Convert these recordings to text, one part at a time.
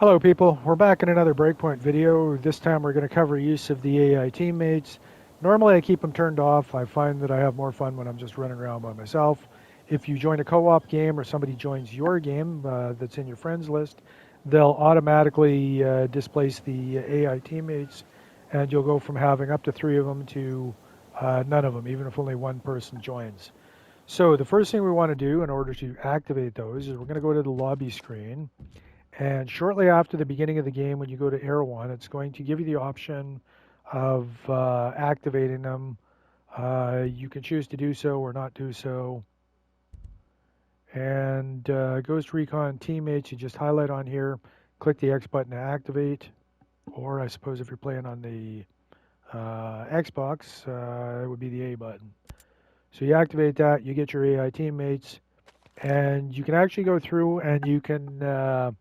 Hello people, we're back in another Breakpoint video. This time we're going to cover use of the AI teammates. Normally I keep them turned off. I find that I have more fun when I'm just running around by myself. If you join a co-op game or somebody joins your game that's in your friends list, they'll automatically displace the AI teammates, and you'll go from having up to 3 of them to none of them, even if only one person joins. So the first thing we want to do in order to activate those is we're going to go to the lobby screen. And shortly after the beginning of the game, when you go to Air 1, it's going to give you the option of activating them. You can choose to do so or not do so. And Ghost Recon Teammates, you just highlight on here, click the X button to activate. Or I suppose if you're playing on the Xbox, it would be the A button. So you activate that, you get your AI teammates, and you can actually go through and you can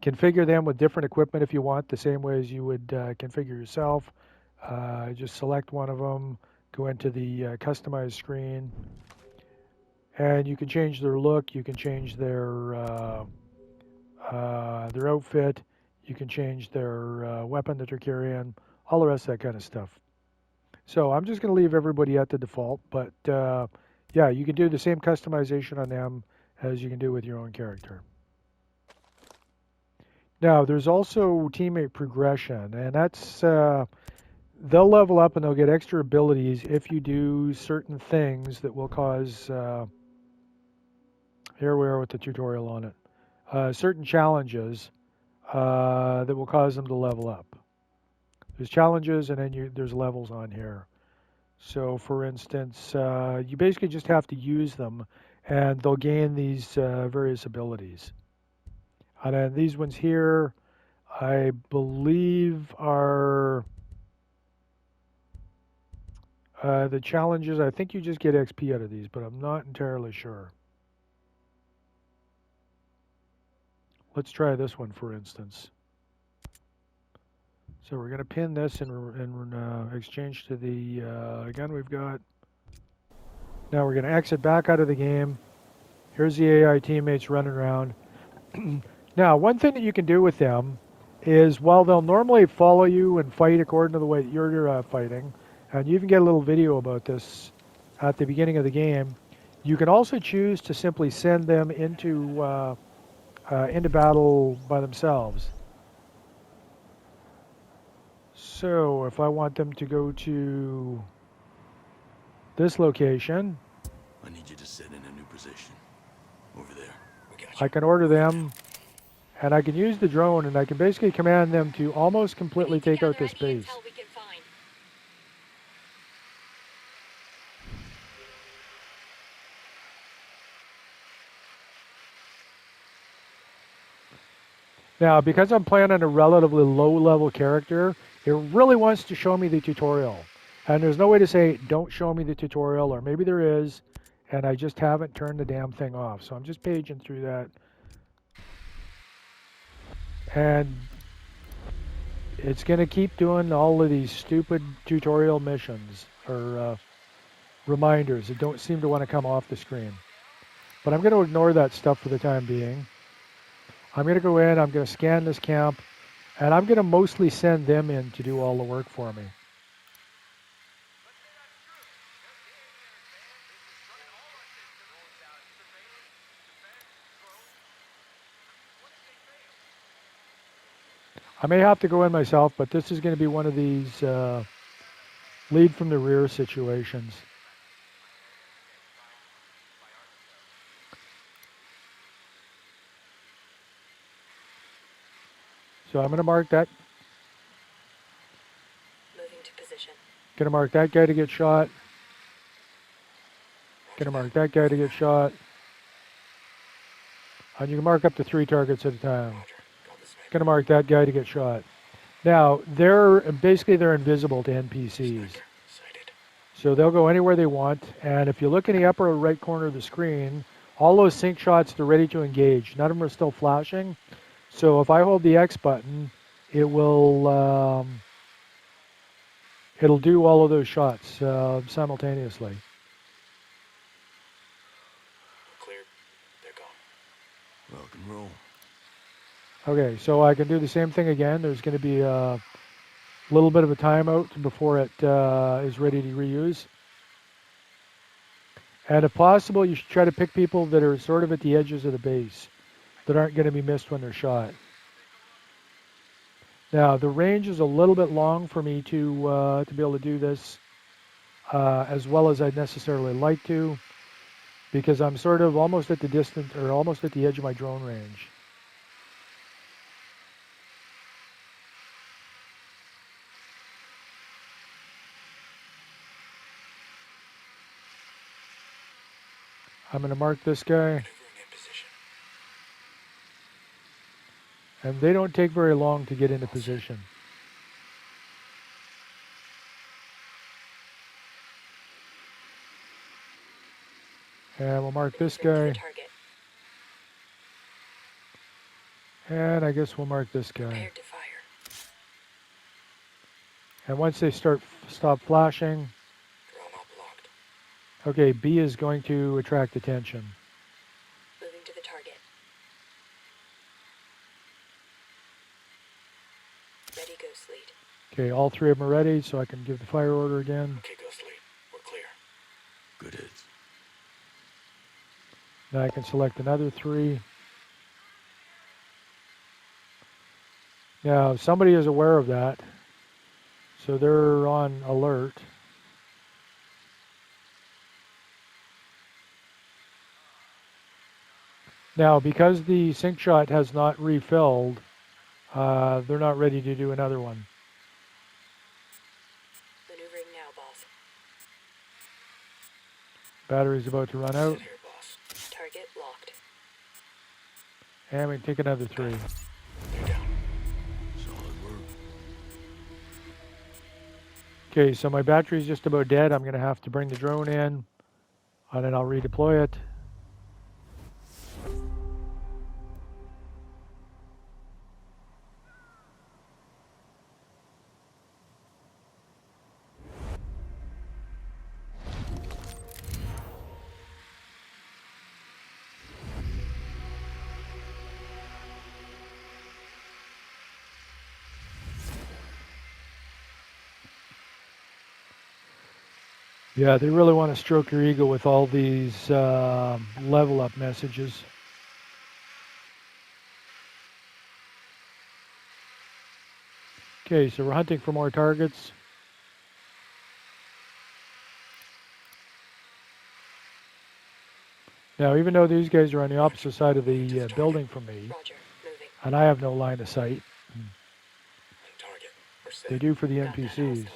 configure them with different equipment if you want, the same way as you would configure yourself. Just select one of them, go into the customize screen, and you can change their look, you can change their outfit, you can change their weapon that they're carrying, all the rest of that kind of stuff. So I'm just going to leave everybody at the default, but yeah, you can do the same customization on them as you can do with your own character. Now, there's also teammate progression, and that's they'll level up and they'll get extra abilities if you do certain things that will cause. Here we are with the tutorial on it. Certain challenges that will cause them to level up. There's challenges, and then there's levels on here. So, for instance, you basically just have to use them, and they'll gain these various abilities. And then these ones here, I believe, are the challenges. I think you just get XP out of these, but I'm not entirely sure. Let's try this one, for instance. So we're going to pin this and exchange to the gun we've got. Now we're going to exit back out of the game. Here's the AI teammates running around. Now, one thing that you can do with them is while they'll normally follow you and fight according to the way you're fighting, and you even get a little video about this at the beginning of the game, you can also choose to simply send them into battle by themselves. So if I want them to go to this location, I need you to sit in a new position. Over there. I can order them, and I can use the drone, and I can basically command them to almost completely take out this base. Now, because I'm playing on a relatively low-level character, it really wants to show me the tutorial. And there's no way to say, don't show me the tutorial, or maybe there is, and I just haven't turned the damn thing off. So I'm just paging through that. And it's going to keep doing all of these stupid tutorial missions, or reminders that don't seem to want to come off the screen. But I'm going to ignore that stuff for the time being. I'm going to go in, I'm going to scan this camp, and I'm going to mostly send them in to do all the work for me. I may have to go in myself, but this is going to be one of these lead from the rear situations. So I'm going to mark that. Moving to position. Going to mark that guy to get shot. Going to mark that guy to get shot. And you can mark up to 3 targets at a time. Going to mark that guy to get shot. Now, they're invisible to NPCs. So they'll go anywhere they want. And if you look in the upper right corner of the screen, all those sync shots, they're ready to engage. None of them are still flashing. So if I hold the X button, it will it'll do all of those shots simultaneously. Clear. They're gone. Rock and roll. Okay, so I can do the same thing again. There's going to be a little bit of a timeout before it is ready to reuse. And if possible, you should try to pick people that are sort of at the edges of the base that aren't going to be missed when they're shot. Now, the range is a little bit long for me to be able to do this as well as I'd necessarily like to, because I'm sort of almost at the distance or almost at the edge of my drone range. I'm going to mark this guy. And they don't take very long to get into position. And we'll mark this guy. And I guess we'll mark this guy. And once they stop flashing, okay, B is going to attract attention. Moving to the target. Ready, Ghost Lead. Okay, all three of them are ready, so I can give the fire order again. Okay, Ghost Lead. We're clear. Good hits. Now I can select another three. Now, somebody is aware of that, so they're on alert. Now, because the sync shot has not refilled, they're not ready to do another one. Maneuvering now, boss. Battery's about to run out. Here, boss. Target locked. And we can take another three. They're down. Solid work. Okay, so my battery's just about dead. I'm going to have to bring the drone in, and then I'll redeploy it. Yeah, they really want to stroke your ego with all these level up messages. Okay, so we're hunting for more targets. Now, even though these guys are on the opposite side of the building from me, Roger. Moving. and I have no line of sight, On target. We're set. they do for the Got that, NPCs. hostile.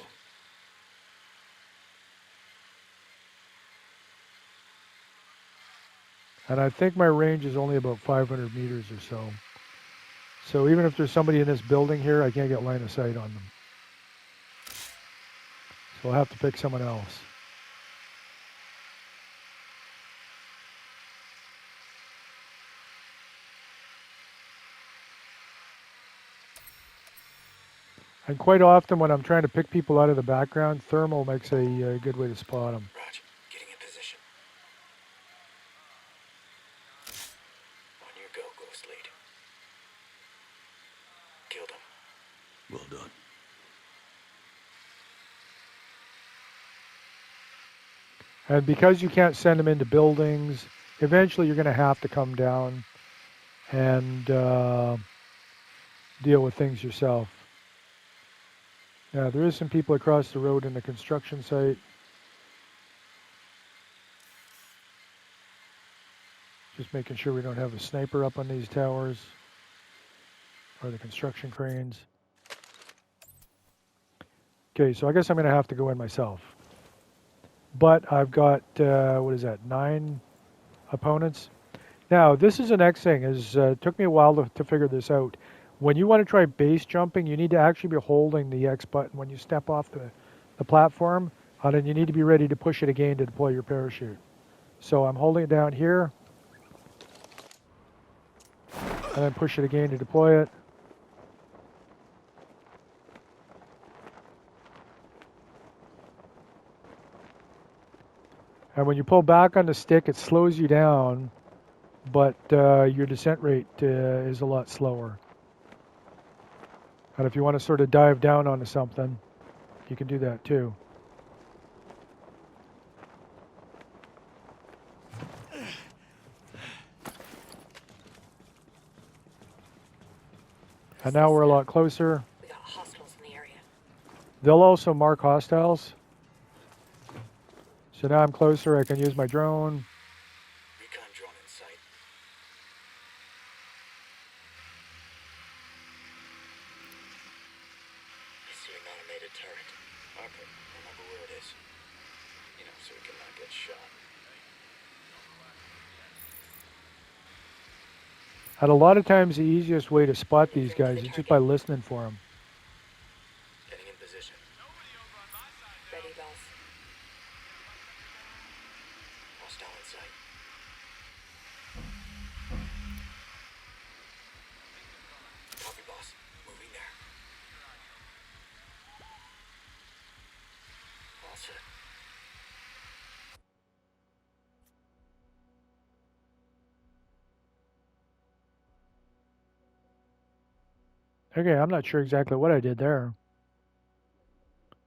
And I think my range is only about 500 meters or so. So even if there's somebody in this building here, I can't get line of sight on them. So I'll have to pick someone else. And quite often when I'm trying to pick people out of the background, thermal makes a good way to spot them. Roger. Getting in position. On your go, Ghost Lead. Killed him. Well done. And because you can't send them into buildings, eventually you're going to have to come down and deal with things yourself. Now, there is some people across the road in the construction site. Just making sure we don't have a sniper up on these towers or the construction cranes. Okay, so I guess I'm going to have to go in myself. But I've got, what is that, 9 opponents? Now, this is the next thing. It took me a while to figure this out. When you want to try base jumping, you need to actually be holding the X button when you step off the platform, and then you need to be ready to push it again to deploy your parachute. So I'm holding it down here, and then push it again to deploy it. And when you pull back on the stick, it slows you down, but your descent rate is a lot slower. And if you want to sort of dive down onto something, you can do that too. And now we're a lot closer. We got hostiles in the area. They'll also mark hostiles. So now I'm closer, I can use my drone. Recon drone in sight. I see an automated turret. Okay, remember where it is. You know, so we can not get shot. And a lot of times the easiest way to spot these guys is just by listening for them. Getting in position. Ready, boss. Hostile in sight. Copy, boss. Moving there. All set. Okay, I'm not sure exactly what I did there.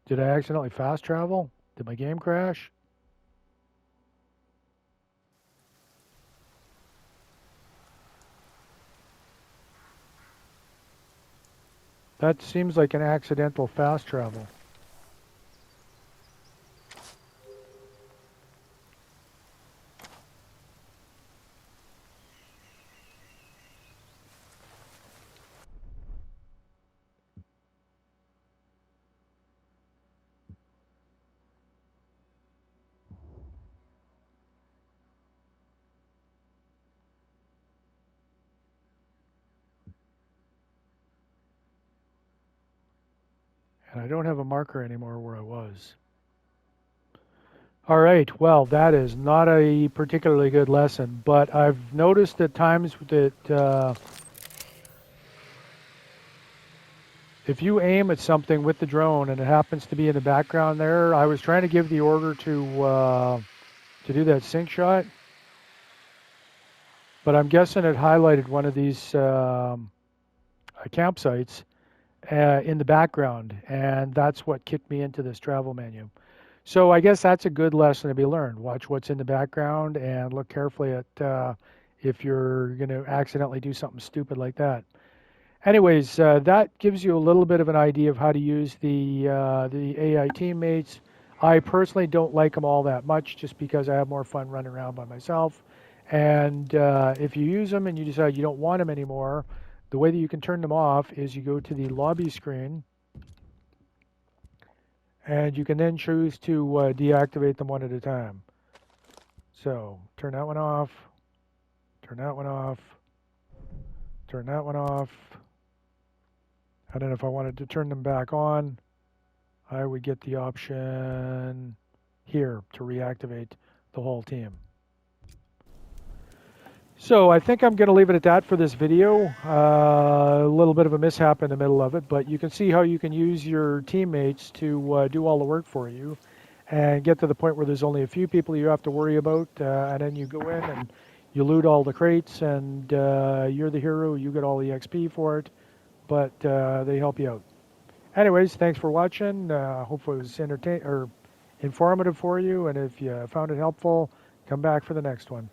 Did I accidentally fast travel? Did my game crash? That seems like an accidental fast travel. And I don't have a marker anymore where I was. All right, well, that is not a particularly good lesson, but I've noticed at times that if you aim at something with the drone and it happens to be in the background there, I was trying to give the order to do that sync shot, but I'm guessing it highlighted one of these campsites in the background, and that's what kicked me into this travel menu. So I guess that's a good lesson to be learned. Watch what's in the background and look carefully at if you're going to accidentally do something stupid like that. Anyways, that gives you a little bit of an idea of how to use the AI teammates. I personally don't like them all that much just because I have more fun running around by myself. And if you use them and you decide you don't want them anymore, the way that you can turn them off is you go to the lobby screen and you can then choose to deactivate them one at a time. So turn that one off, turn that one off, turn that one off, and then if I wanted to turn them back on, I would get the option here to reactivate the whole team. So I think I'm going to leave it at that for this video. A little bit of a mishap in the middle of it, but you can see how you can use your teammates to do all the work for you and get to the point where there's only a few people you have to worry about, and then you go in and you loot all the crates, and you're the hero. You get all the XP for it, but they help you out. Anyways, thanks for watching. Hopefully it was informative for you, and if you found it helpful, come back for the next one.